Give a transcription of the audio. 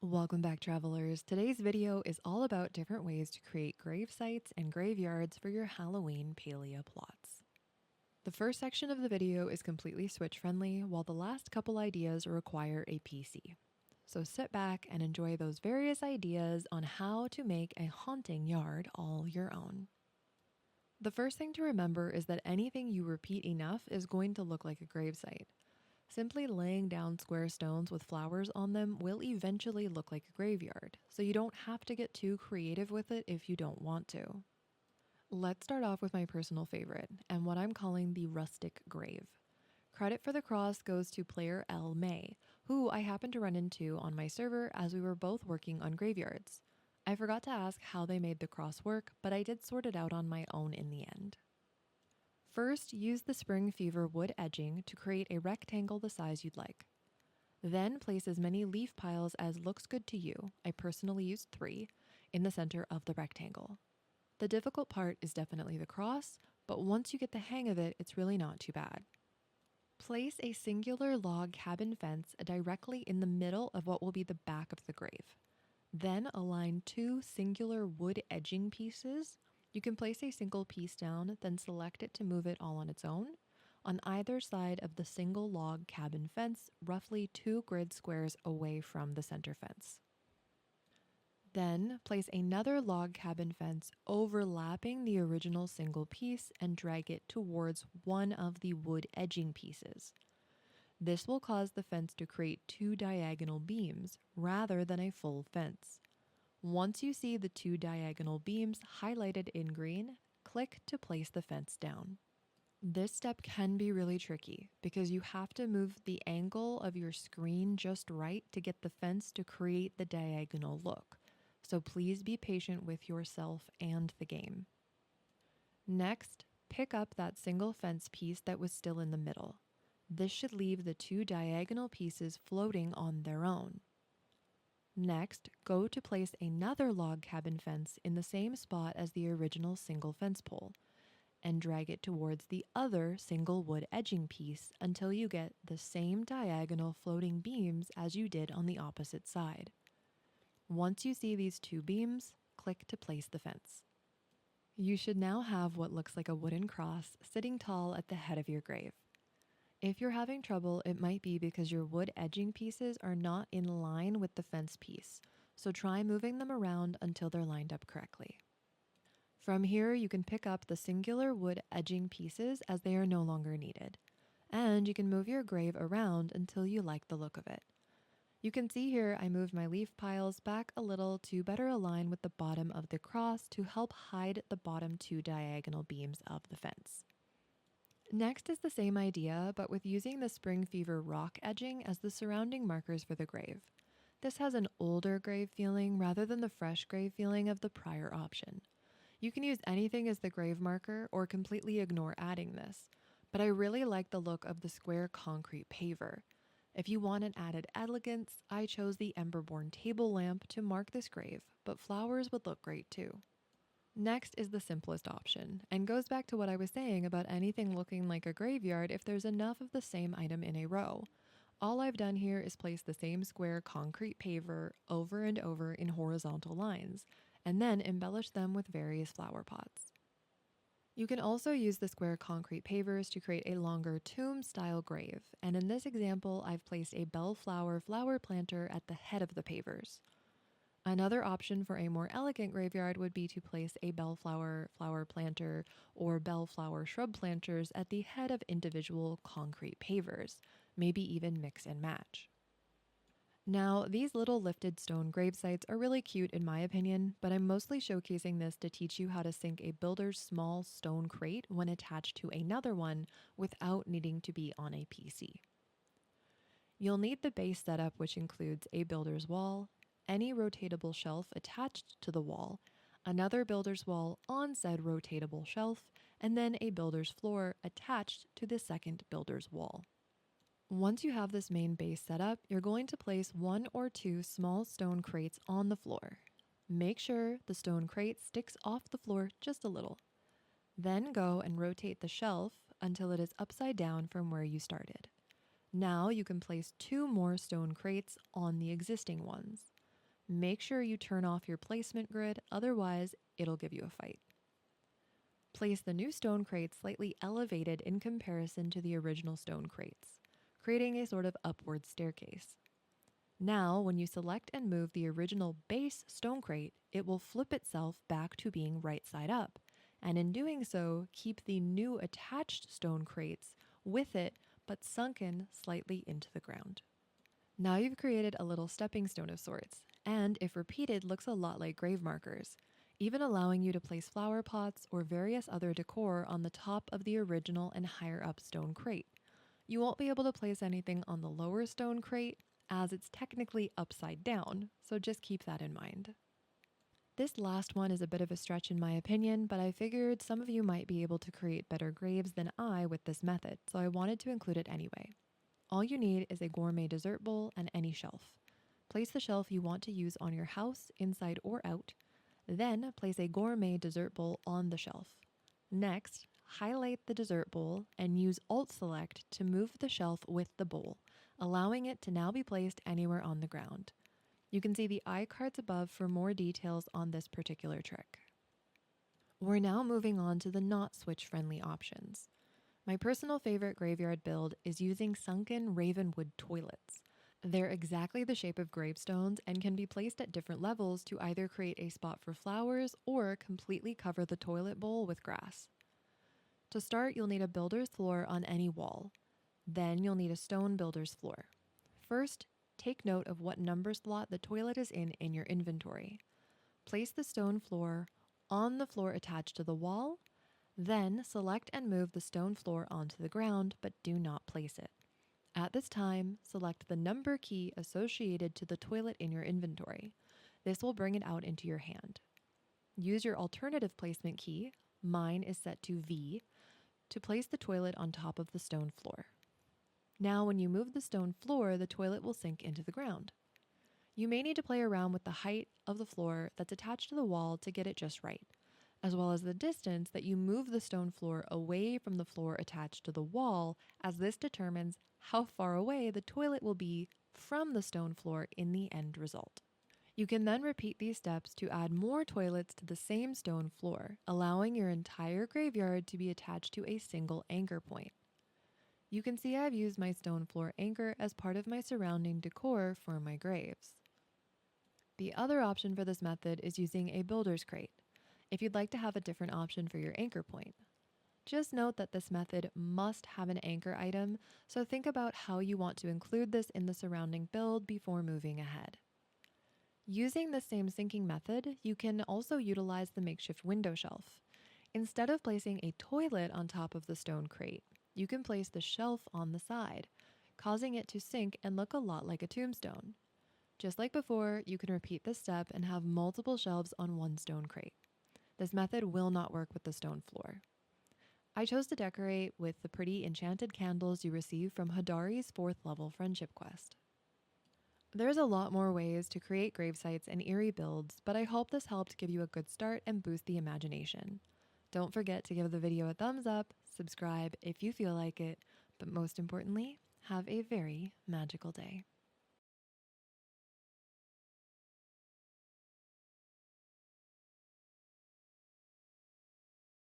Welcome back, travelers. Today's video is all about different ways to create grave sites and graveyards for your Halloween Palia plots. The first section of the video is completely Switch friendly, while the last couple ideas require a PC. So sit back and enjoy those various ideas on how to make a haunting yard all your own. The first thing to remember is that anything you repeat enough is going to look like a gravesite. Simply laying down square stones with flowers on them will eventually look like a graveyard, so you don't have to get too creative with it if you don't want to. Let's start off with my personal favorite, and what I'm calling the rustic grave. Credit for the cross goes to player L. May, who I happened to run into on my server as we were both working on graveyards. I forgot to ask how they made the cross work, but I did sort it out on my own in the end. First, use the Spring Fever wood edging to create a rectangle the size you'd like. Then place as many leaf piles as looks good to you, I personally used 3, in the center of the rectangle. The difficult part is definitely the cross, but once you get the hang of it, it's really not too bad. Place a singular log cabin fence directly in the middle of what will be the back of the grave. Then align 2 singular wood edging pieces. You can place a single piece down, then select it to move it all on its own, on either side of the single log cabin fence, roughly 2 grid squares away from the center fence. Then place another log cabin fence overlapping the original single piece and drag it towards one of the wood edging pieces. This will cause the fence to create 2 diagonal beams rather than a full fence. Once you see the 2 diagonal beams highlighted in green, click to place the fence down. This step can be really tricky because you have to move the angle of your screen just right to get the fence to create the diagonal look. So please be patient with yourself and the game. Next, pick up that single fence piece that was still in the middle. This should leave the 2 diagonal pieces floating on their own. Next, go to place another log cabin fence in the same spot as the original single fence pole, and drag it towards the other single wood edging piece until you get the same diagonal floating beams as you did on the opposite side. Once you see these 2 beams, click to place the fence. You should now have what looks like a wooden cross sitting tall at the head of your grave. If you're having trouble, it might be because your wood edging pieces are not in line with the fence piece, so try moving them around until they're lined up correctly. From here, you can pick up the singular wood edging pieces as they are no longer needed, and you can move your grave around until you like the look of it. You can see here I moved my leaf piles back a little to better align with the bottom of the cross to help hide the bottom 2 diagonal beams of the fence. Next is the same idea, but with using the Spring Fever rock edging as the surrounding markers for the grave. This has an older grave feeling rather than the fresh grave feeling of the prior option. You can use anything as the grave marker or completely ignore adding this, but I really like the look of the square concrete paver. If you want an added elegance, I chose the Emberborn table lamp to mark this grave, but flowers would look great too. Next is the simplest option, and goes back to what I was saying about anything looking like a graveyard if there's enough of the same item in a row. All I've done here is place the same square concrete paver over and over in horizontal lines, and then embellish them with various flower pots. You can also use the square concrete pavers to create a longer tomb-style grave, and in this example, I've placed a bellflower flower planter at the head of the pavers. Another option for a more elegant graveyard would be to place a bellflower flower planter or bellflower shrub planters at the head of individual concrete pavers, maybe even mix and match. Now, these little lifted stone gravesites are really cute in my opinion, but I'm mostly showcasing this to teach you how to sync a builder's small stone crate when attached to another one without needing to be on a PC. You'll need the base setup, which includes a builder's wall, any rotatable shelf attached to the wall, another builder's wall on said rotatable shelf, and then a builder's floor attached to the second builder's wall. Once you have this main base set up, you're going to place 1 or 2 small stone crates on the floor. Make sure the stone crate sticks off the floor just a little. Then go and rotate the shelf until it is upside down from where you started. Now you can place 2 more stone crates on the existing ones. Make sure you turn off your placement grid, otherwise it'll give you a fight. Place the new stone crate slightly elevated in comparison to the original stone crates, creating a sort of upward staircase. Now, when you select and move the original base stone crate, it will flip itself back to being right side up, and in doing so, keep the new attached stone crates with it, but sunken slightly into the ground. Now you've created a little stepping stone of sorts, and if repeated, looks a lot like grave markers, even allowing you to place flower pots or various other decor on the top of the original and higher up stone crate. You won't be able to place anything on the lower stone crate as it's technically upside down, so just keep that in mind. This last one is a bit of a stretch in my opinion, but I figured some of you might be able to create better graves than I with this method, so I wanted to include it anyway. All you need is a gourmet dessert bowl and any shelf. Place the shelf you want to use on your house, inside or out. Then place a gourmet dessert bowl on the shelf. Next, highlight the dessert bowl and use Alt Select to move the shelf with the bowl, allowing it to now be placed anywhere on the ground. You can see the iCards above for more details on this particular trick. We're now moving on to the not switch-friendly options. My personal favorite graveyard build is using sunken ravenwood toilets. They're exactly the shape of gravestones and can be placed at different levels to either create a spot for flowers or completely cover the toilet bowl with grass. To start, you'll need a builder's floor on any wall. Then you'll need a stone builder's floor. First, take note of what number slot the toilet is in your inventory. Place the stone floor on the floor attached to the wall. Then select and move the stone floor onto the ground, but do not place it. At this time, select the number key associated to the toilet in your inventory. This will bring it out into your hand. Use your alternative placement key, mine is set to V, to place the toilet on top of the stone floor. Now, when you move the stone floor, the toilet will sink into the ground. You may need to play around with the height of the floor that's attached to the wall to get it just right, as well as the distance that you move the stone floor away from the floor attached to the wall, as this determines how far away the toilet will be from the stone floor in the end result. You can then repeat these steps to add more toilets to the same stone floor, allowing your entire graveyard to be attached to a single anchor point. You can see I've used my stone floor anchor as part of my surrounding decor for my graves. The other option for this method is using a builder's crate, if you'd like to have a different option for your anchor point. Just note that this method must have an anchor item, so think about how you want to include this in the surrounding build before moving ahead. Using the same sinking method, you can also utilize the makeshift window shelf. Instead of placing a toilet on top of the stone crate, you can place the shelf on the side, causing it to sink and look a lot like a tombstone. Just like before, you can repeat this step and have multiple shelves on one stone crate. This method will not work with the stone floor. I chose to decorate with the pretty enchanted candles you receive from Hadari's 4th level friendship quest. There's a lot more ways to create gravesites and eerie builds, but I hope this helped give you a good start and boost the imagination. Don't forget to give the video a thumbs up, subscribe if you feel like it, but most importantly, have a very magical day.